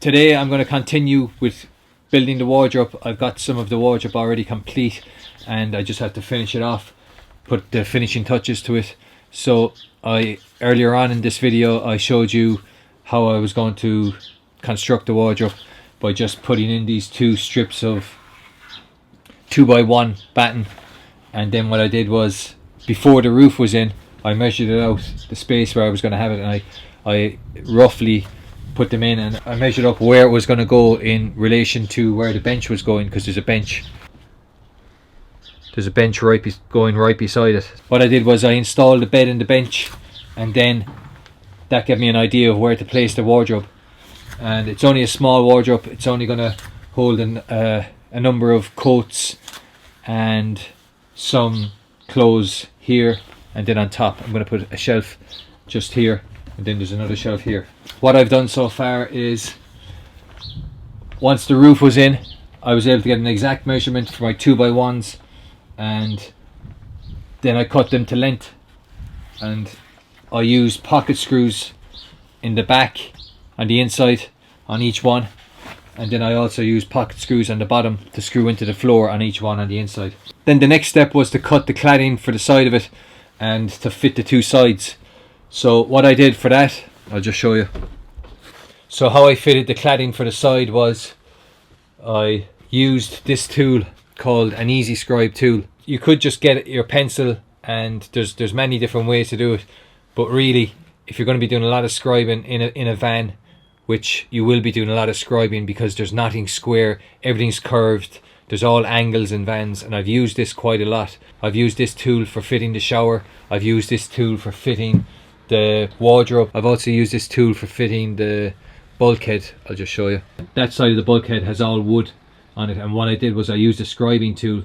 Today I'm going to continue with building the wardrobe. I've got some of the wardrobe already complete and I just have to finish it off, put the finishing touches to it. So earlier on in this video I showed you how I was going to construct the wardrobe by just putting in these two strips of 2x1 batten, and then what I did was, before the roof was in, I measured it out, the space where I was going to have it, and I roughly put them in, and I measured up where it was going to go in relation to where the bench was going, because there's a bench going right beside it. What I did was I installed the bed and the bench, and then that gave me an idea of where to place the wardrobe. And it's only a small wardrobe, it's only going to hold a number of coats and some clothes here, and then on top I'm going to put a shelf just here, and then there's another shelf here. What I've done so far is, once the roof was in, I was able to get an exact measurement for my 2x1s, and then I cut them to length, and I used pocket screws in the back on the inside on each one, and then I also used pocket screws on the bottom to screw into the floor on each one on the inside. Then the next step was to cut the cladding for the side of it and to fit the two sides. So what I did for that, I'll just show you. So how I fitted the cladding for the side was, I used this tool called an Easy Scribe tool. You could just get your pencil, and there's many different ways to do it, but really if you're going to be doing a lot of scribing in a van, which you will be doing a lot of scribing because there's nothing square, everything's curved, there's all angles in vans, and I've used this quite a lot. I've used this tool for fitting the shower, I've used this tool for fitting the wardrobe, I've also used this tool for fitting the bulkhead. I'll just show you. That side of the bulkhead has all wood on it, and what I did was I used a scribing tool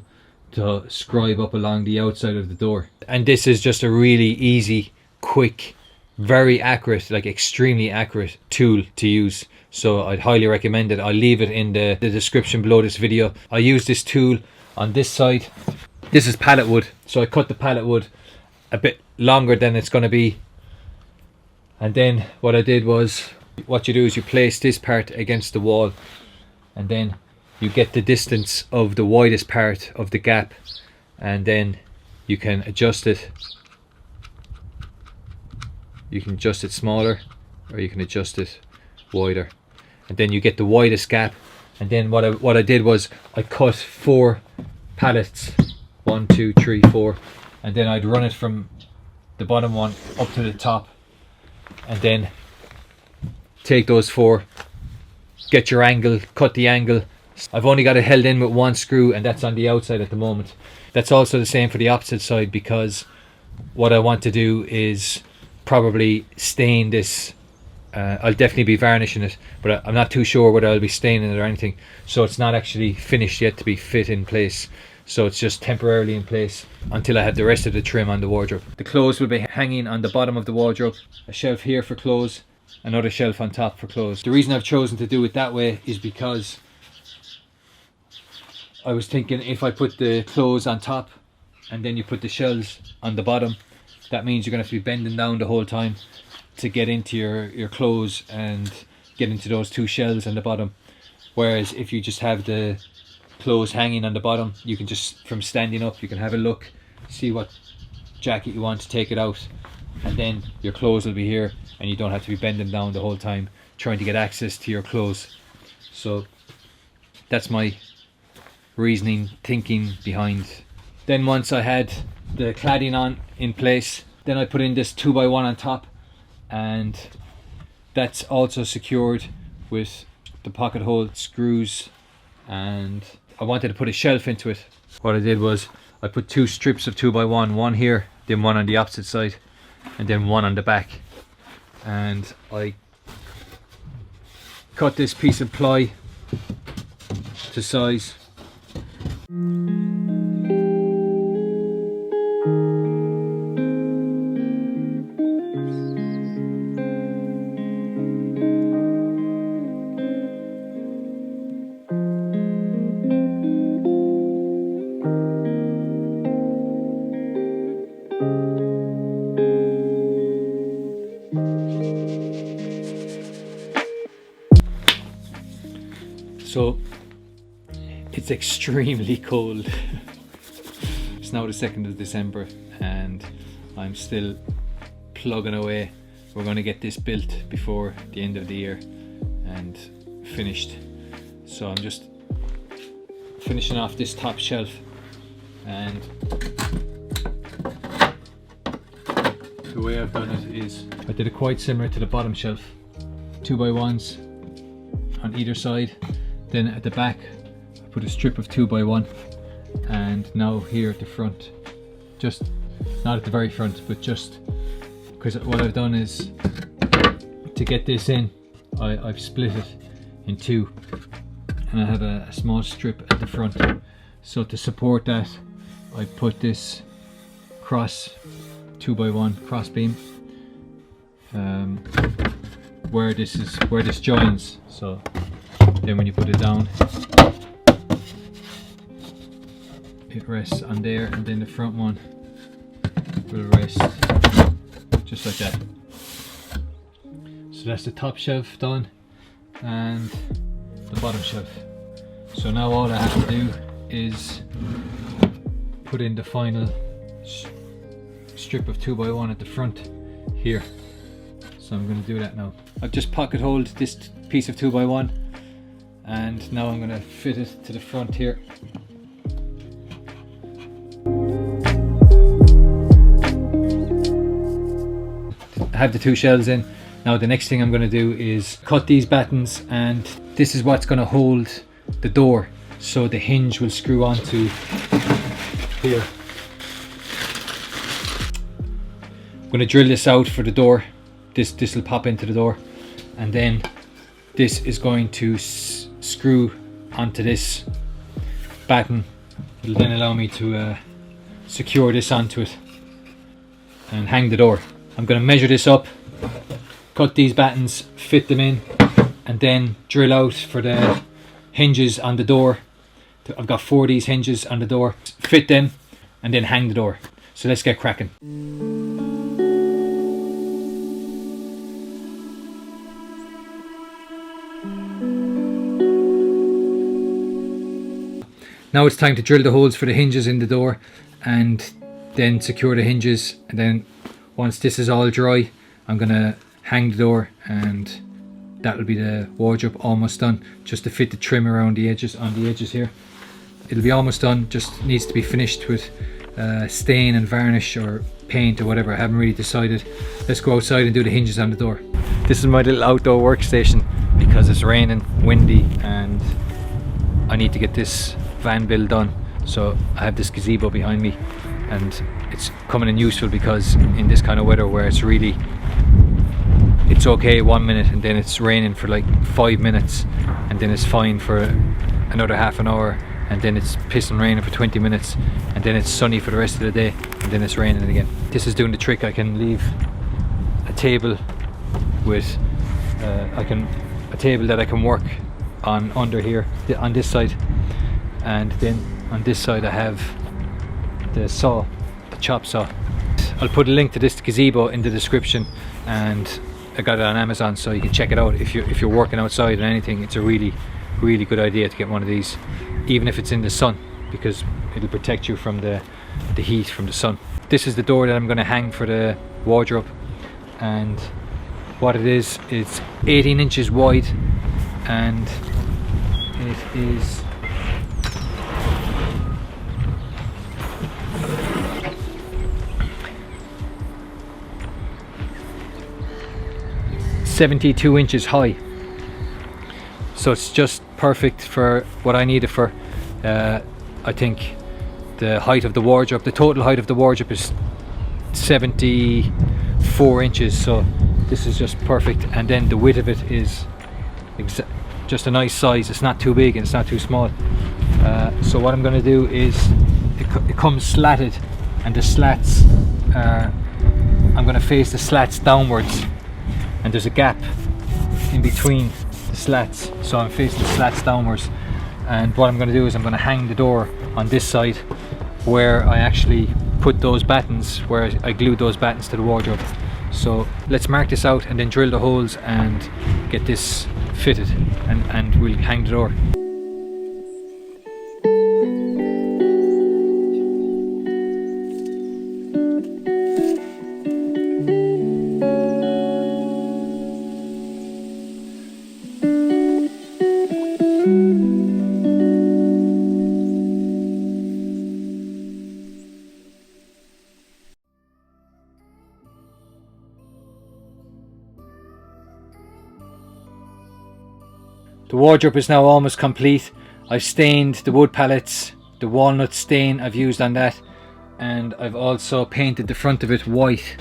to scribe up along the outside of the door. And this is just a really easy, quick, very accurate, like extremely accurate tool to use, so I'd highly recommend it. I'll leave it in the description below this video. I use this tool on this side. This is pallet wood, so I cut the pallet wood a bit longer than it's going to be, and then what I did was, what you do is you place this part against the wall, and then you get the distance of the widest part of the gap, and then you can adjust it. You can adjust it smaller, or you can adjust it wider, and then you get the widest gap. And then what I did was I cut 4 pallets, 1 2 3 4, and then I'd run it from the bottom one up to the top, and then take those 4, get your angle, cut the angle. I've only got it held in with 1 screw, and that's on the outside at the moment. That's also the same for the opposite side, because what I want to do is probably stain this. I'll definitely be varnishing it, but I'm not too sure whether I'll be staining it or anything, so it's not actually finished yet to be fit in place. So it's just temporarily in place until I have the rest of the trim on the wardrobe. The clothes will be hanging on the bottom of the wardrobe, a shelf here for clothes, another shelf on top for clothes. The reason I've chosen to do it that way is because I was thinking, if I put the clothes on top and then you put the shelves on the bottom, that means you're going to have to be bending down the whole time to get into your clothes and get into those 2 shelves on the bottom. Whereas if you just have the clothes hanging on the bottom, you can just, from standing up, you can have a look, see what jacket you want, to take it out, and then your clothes will be here, and you don't have to be bending down the whole time trying to get access to your clothes. So that's my thinking behind. Then once I had the cladding in place, then I put in this 2x1 on top, and that's also secured with the pocket hole screws, and I wanted to put a shelf into it. What I did was I put 2 strips of 2x1, one here, then one on the opposite side, and then one on the back, and I cut this piece of ply to size. So it's extremely cold. It's now the 2nd of December and I'm still plugging away. We're going to get this built before the end of the year and finished. So I'm just finishing off this top shelf, and the way I've done it is I did it quite similar to the bottom shelf. 2x1s on either side, then at the back I put a strip of 2x1, and now here at the front, just not at the very front, but just because what I've done is to get this in, I've split it in two, and I have a small strip at the front. So to support that, I put this cross 2x1 cross beam where this joins. So then when you put it down, it rests on there, and then the front one will rest just like that. So that's the top shelf done and the bottom shelf. So now all I have to do is put in the final strip of 2x1 at the front here. So I'm going to do that now. I've just pocket holed this piece of 2x1 and now I'm going to fit it to the front here. I have the two shelves in. Now the next thing I'm going to do is cut these battens, and this is what's going to hold the door, so the hinge will screw onto here. I'm going to drill this out for the door. This will pop into the door, and then this is going to screw onto this batten. It'll then allow me to secure this onto it and hang the door. I'm going to measure this up, cut these battens, fit them in, and then drill out for the hinges on the door. I've got 4 of these hinges on the door, fit them, and then hang the door. So let's get cracking. Now it's time to drill the holes for the hinges in the door and then secure the hinges, and then once this is all dry, I'm gonna hang the door, and that will be the wardrobe almost done. Just to fit the trim around the edges, on the edges here. It'll be almost done, just needs to be finished with stain and varnish or paint or whatever. I haven't really decided. Let's go outside and do the hinges on the door. This is my little outdoor workstation because it's raining, windy, and I need to get this van build done. So I have this gazebo behind me, and it's coming in useful because in this kind of weather where it's okay 1 minute and then it's raining for like 5 minutes and then it's fine for another half an hour, and then it's pissing raining for 20 minutes and then it's sunny for the rest of the day and then it's raining again. This is doing the trick. I can leave a table with a table that I can work on under here on this side, and then on this side I have the saw, the chop saw. I'll put a link to this gazebo in the description, and I got it on Amazon, so you can check it out if you're working outside and anything. It's a really good idea to get one of these, even if it's in the sun, because it'll protect you from the heat from the sun. This is the door that I'm going to hang for the wardrobe, and what it is, it's 18 inches wide and it is 72 inches high, so it's just perfect for what I need it for. I think the height of the wardrobe, the total height of the wardrobe is 74 inches, so this is just perfect. And then the width of it is just a nice size. It's not too big and it's not too small. So what I'm going to do is it comes slatted, and the slats are, I'm going to face the slats downwards, and there's a gap in between the slats, so I'm facing the slats downwards. And what I'm going to do is I'm going to hang the door on this side where I actually put those battens, where I glued those battens to the wardrobe. So let's mark this out and then drill the holes and get this fitted, and we'll hang the door. The wardrobe is now almost complete. I've stained the wood pallets, the walnut stain I've used on that, and I've also painted the front of it white.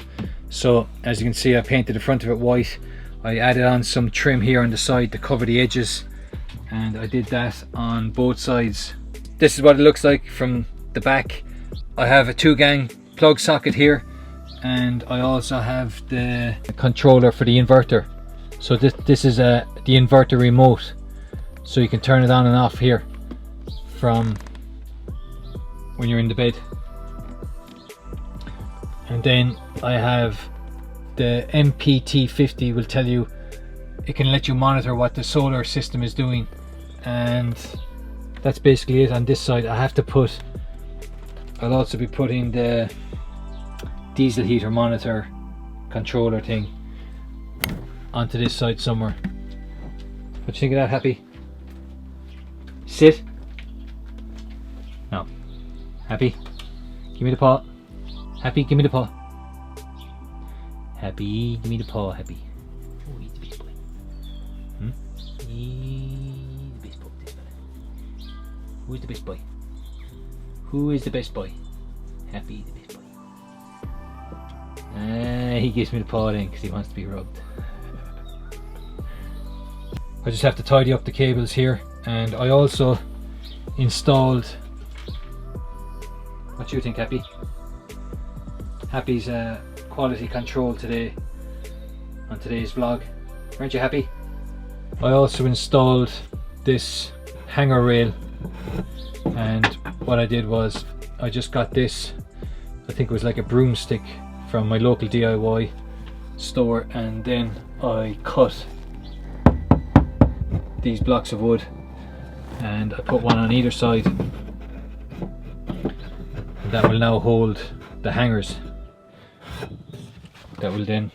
So as you can see, I painted the front of it white. I added on some trim here on the side to cover the edges, and I did that on both sides. This is what it looks like from the back. I have a 2-gang plug socket here, and I also have the controller for the inverter. So this is the inverter remote, so you can turn it on and off here from when you're in the bed. And then I have the MPT50 will tell you, it can let you monitor what the solar system is doing, and that's basically it on this side. I'll also be putting the diesel heater monitor controller thing onto this side somewhere. What do you think of that, Happy? Sit. No. Happy, give me the paw. Happy, give me the paw. Happy, give me the paw, Happy. Oh, he's the best boy. He's the best boy, this fella. Who's the best boy? Who is the best boy? Happy, the best boy. He gives me the paw then because he wants to be rubbed. I just have to tidy up the cables here, and I also installed, what do you think, Happy? Happy's quality control today on today's vlog. Aren't you happy? I also installed this hanger rail, and what I did was I just got this, I think it was like a broomstick from my local DIY store, and then I cut these blocks of wood and I put one on either side, and that will now hold the hangers that will then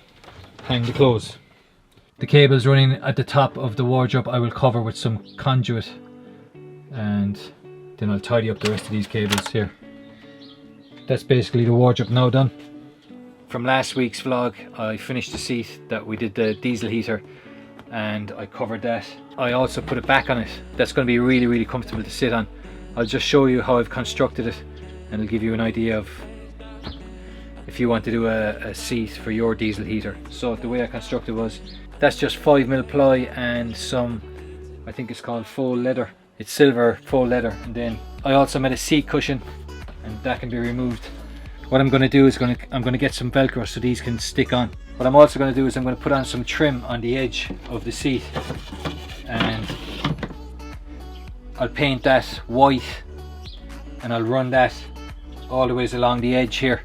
hang the clothes. The cables running at the top of the wardrobe I will cover with some conduit, and then I'll tidy up the rest of these cables here. That's basically the wardrobe now done. From last week's vlog, I finished the seat that we did the diesel heater, and I covered that. I also put it back on it. That's going to be really comfortable to sit on. I'll just show you how I've constructed it, and it'll give you an idea of if you want to do a seat for your diesel heater. So the way I constructed was, that's just 5mm ply and some, I think it's called faux leather. It's silver faux leather. And then I also made a seat cushion, and that can be removed. What I'm going to do is I'm going to get some Velcro so these can stick on. What I'm also going to do is I'm going to put on some trim on the edge of the seat, and I'll paint that white, and I'll run that all the ways along the edge here.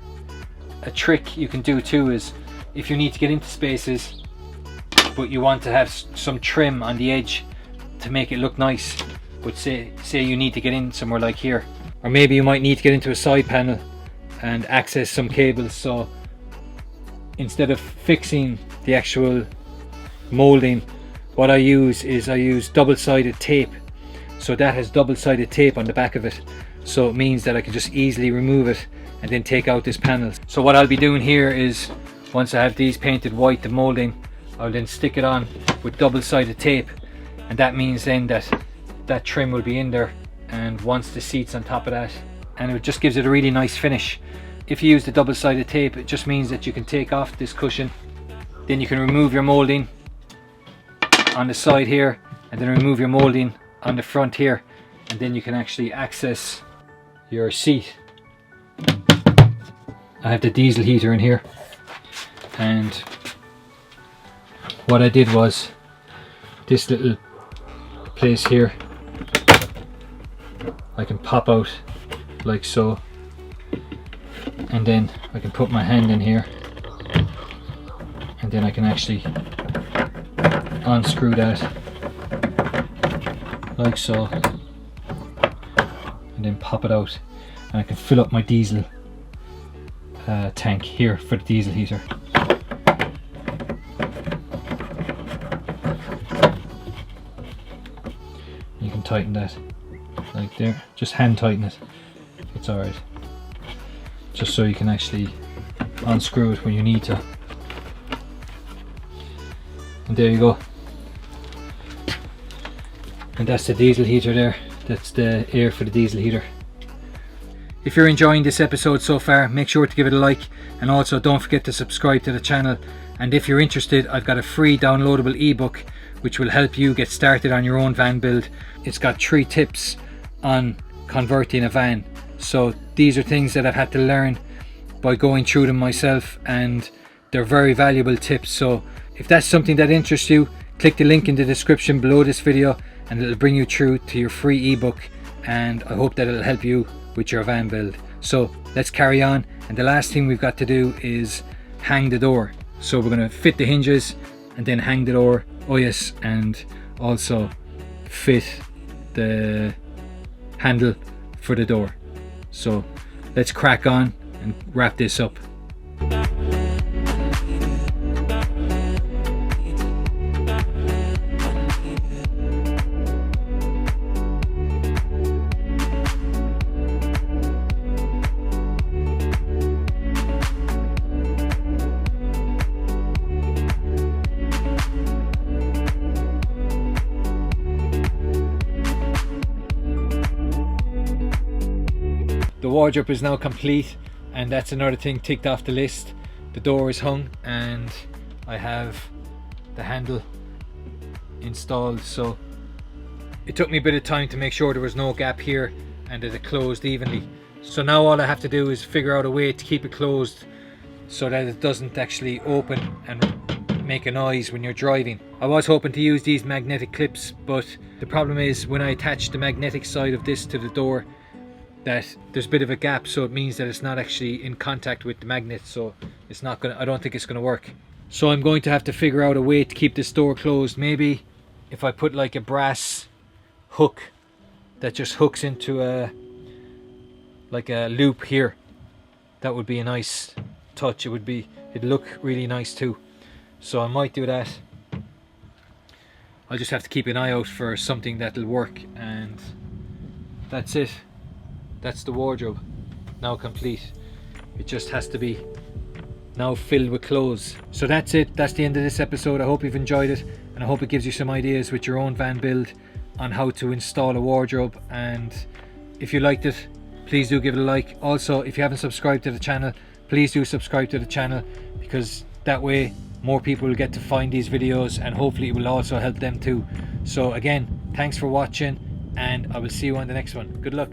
A trick you can do too is, if you need to get into spaces but you want to have some trim on the edge to make it look nice, but say you need to get in somewhere like here, or maybe you might need to get into a side panel and access some cables, so instead of fixing the actual molding, what I use is double-sided tape. So that has double-sided tape on the back of it, so it means that I can just easily remove it and then take out this panel. So what I'll be doing here is, once I have these painted white, the molding, I'll then stick it on with double-sided tape, and that means then that trim will be in there, and once the seat's on top of that, and it just gives it a really nice finish. If you use the double-sided tape, it just means that you can take off this cushion, then you can remove your molding on the side here, and then remove your molding on the front here, and then you can actually access your seat. I have the diesel heater in here, and what I did was, this little place here I can pop out like so, and then I can put my hand in here, and then I can actually unscrew that like so, and then pop it out, and I can fill up my diesel tank here for the diesel heater. You can tighten that like there, just hand tighten it, it's alright, just so you can actually unscrew it when you need to. And there you go. And that's the diesel heater there. That's the air for the diesel heater. If you're enjoying this episode so far, make sure to give it a like, and also don't forget to subscribe to the channel. And if you're interested, I've got a free downloadable ebook which will help you get started on your own van build. It's got 3 tips on converting a van. So these are things that I've had to learn by going through them myself, and they're very valuable tips. So if that's something that interests you, click the link in the description below this video and it'll bring you through to your free ebook, and I hope that it'll help you with your van build. So let's carry on, and the last thing we've got to do is hang the door. So we're going to fit the hinges and then hang the door. Oh yes, and also fit the handle for the door. So let's crack on and wrap this up. The wardrobe is now complete, and that's another thing ticked off the list. The door is hung and I have the handle installed. So it took me a bit of time to make sure there was no gap here and that it closed evenly. So now all I have to do is figure out a way to keep it closed so that it doesn't actually open and make a noise when you're driving. I was hoping to use these magnetic clips, but the problem is when I attach the magnetic side of this to the door, that there's a bit of a gap, so it means that it's not actually in contact with the magnet, so it's not gonna, I don't think it's gonna work. So I'm going to have to figure out a way to keep this door closed. Maybe if I put like a brass hook that just hooks into a like a loop here, that would be a nice touch. It'd look really nice too. So I might do that. I'll just have to keep an eye out for something that'll work, and that's it. That's the wardrobe now complete. It just has to be now filled with clothes. So that's it. That's the end of this episode. I hope you've enjoyed it, and I hope it gives you some ideas with your own van build on how to install a wardrobe. And if you liked it, please do give it a like. Also, if you haven't subscribed to the channel, please do subscribe to the channel, because that way more people will get to find these videos, and hopefully it will also help them too. So again, thanks for watching, and I will see you on the next one. Good luck.